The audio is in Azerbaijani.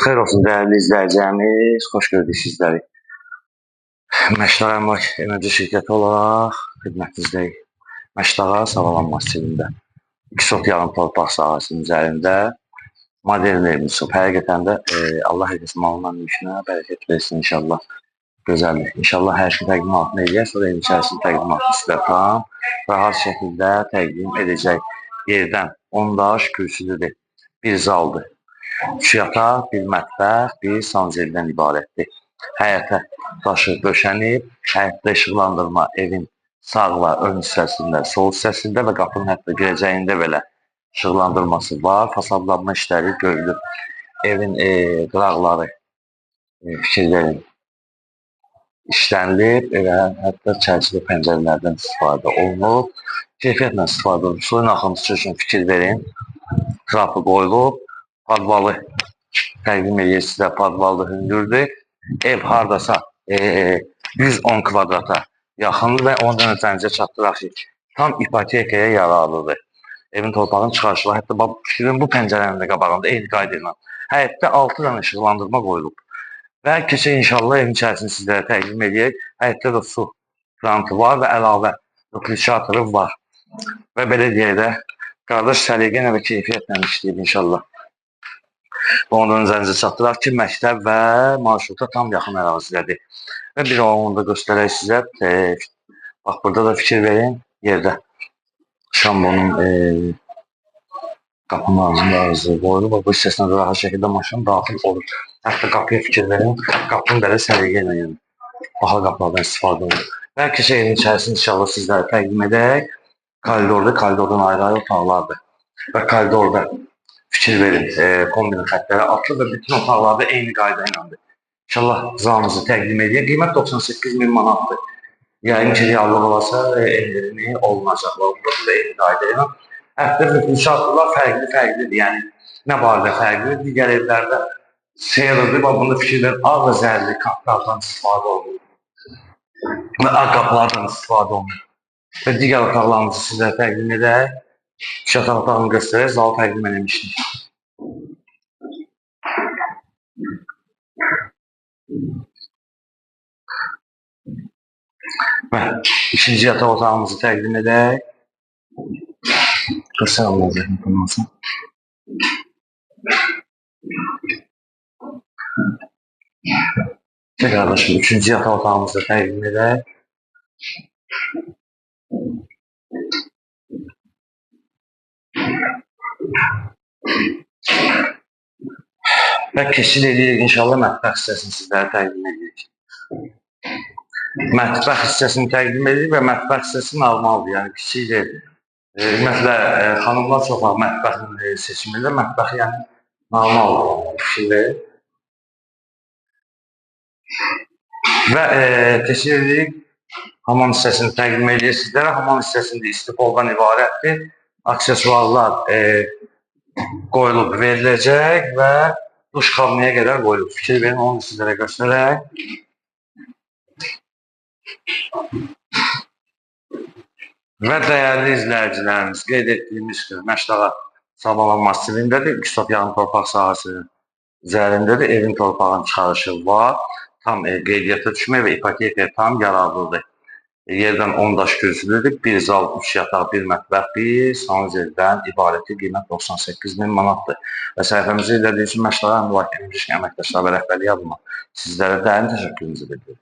Xeyr olsun değerli izləyicilərimiz, xoş gördük sizləri. Məşdağa Əmlak Enerji Şirkəti olaraq xidmətinizdəyik. Məşdağa Savalan masivində 2 sot yarım torpaq sahəsinin üzərində modern evimiz olub. Həqiqətən də Allah herkes malından işinə bərəkət versin inşallah. Gözəldir. İnşallah hər şey təqdimatını eləyər, sonra evin içərisinin təqdimatını sizə tam rahat şəkildə təqdim edəcək. Yerdən 10 daş kürsüdür, bir zaldır. 3 yataq, bir mətbəx, bir sanzeldən ibarətdir. Həyətə daşı döşənib, həyətdə işıqlandırma evin sağ və ön hissəsində, sol hissəsində və qapının hətta girəcəyində belə işıqlandırması var. Fasadlanma işləri görülür. Evin qıraqları fikir verin işlənilib, hətta çərçivə pəncərələrdən istifadə olunub. Keyfiyyətlə istifadə olunub. Suyun axıntısı üçün fikir verin. Trapı qoyulub. Padvalı təqdim edir sizə, padvalı hündürdür. Ev hardasa 110 kvadrata yaxındır və ondan öncə çatdıraq ki, tam ipotekaya yararlıdır. Evin torpağın çıxarışı var. Hətta fikrin bu pəncərənin də qabağında eyni qayda ilə. Həyətdə 6 dənə işıqlandırma qoyulub. Və keçək inşallah evin içərisini sizlərə təqdim edək. Həyətdə də su krantı var və əlavə duplikatoru var. Və belə deyək də, qardaş səliqə və keyfiyyətlə işləyib inşallah. Ondan öncə çatdıraq ki, məktəb və marşruta tam yaxın ərazidədir. Və bir onu da göstərək sizə. Bax, burada da fikir verin, yerdə şambonun qapının ağzında arızı qoyulub. Bu hissəsinə də rahat şəkildə maşın daxil olur. Hətta qapıya fikir verin, qapının belə səliqə ilə, yəni baha qapılardan istifadə olunur. Və keçək evin içərisini inşallah sizlərə təqdim edək. Koridordur, koridordan ayrı-ayrı otaqlardır. Və koridorda fikir verin, kombinin xətləri atılır və bütün otaqlarda eyni qayda iləndir. İnşallah zalımızı təqdim edək. Qiymət 98.000 manatdır. Yəqin ki, reallıq olasa endirimli olunacaq. Burada da eyni qayda ilə. Hətta duplikatlar fərqlidir. Yəni, nə barədə fərqlidir? Digər evlərdə seyirdir. Bunda fikir verin, ağ və zərli qaplardan istifadə olunur. Və ağ qaplardan istifadə olunur. Və digər otaqlarımızı sizə təqdim edək. Şataq otağını göstərək, zalı təqdim edilmişdir. Və ikinci yataq otağımızı təqdim edək. Göstər Allah zəhmət olmasın. Qardaşım, üçüncü yataq otağımızı təqdim edək. Və keçid edirik inşallah mətbəx hissəsini sizlərə təqdim edirik. Mətbəx hissəsini təqdim edirik və mətbəx hissəsi normaldır, yəni kiçikdir. Ümumiyyətlə, xanımlar çox var mətbəxin seçimində, mətbəx yəni normaldır. Və keçid edirik, hamam hissəsini təqdim edirik sizlərə. Hamam hissəsində istifoldan ibarətdir. Aksesuarlar qoyulub veriləcək və duş kabinəyə qədər qoyulub. Fikir verin, onu sizlərə göstərək. Və dəyərli izləyicilərimiz, qeyd etdiyimiz ki, Məşdağa Savalan masivindədir. 2 sot yarım torpaq sahəsinin üzərindədir. Evin torpağın çıxarışı var. Tam qeydiyyata düşmək və ipotekaya tam yararlıdır. Yerdən 10 daş kürsüdür. Bir zal, 3 yataq, bir mətbəx, bir sanzeldən ibarətli qiymət 98.000 manatdır. Və səhifəmizi izlədiyiniz üçün Məşdağa Əmlak Enerji əməkdaşları və rəhbərliyi adına sizlərə dərin təşəkkürümüzü bildiririk.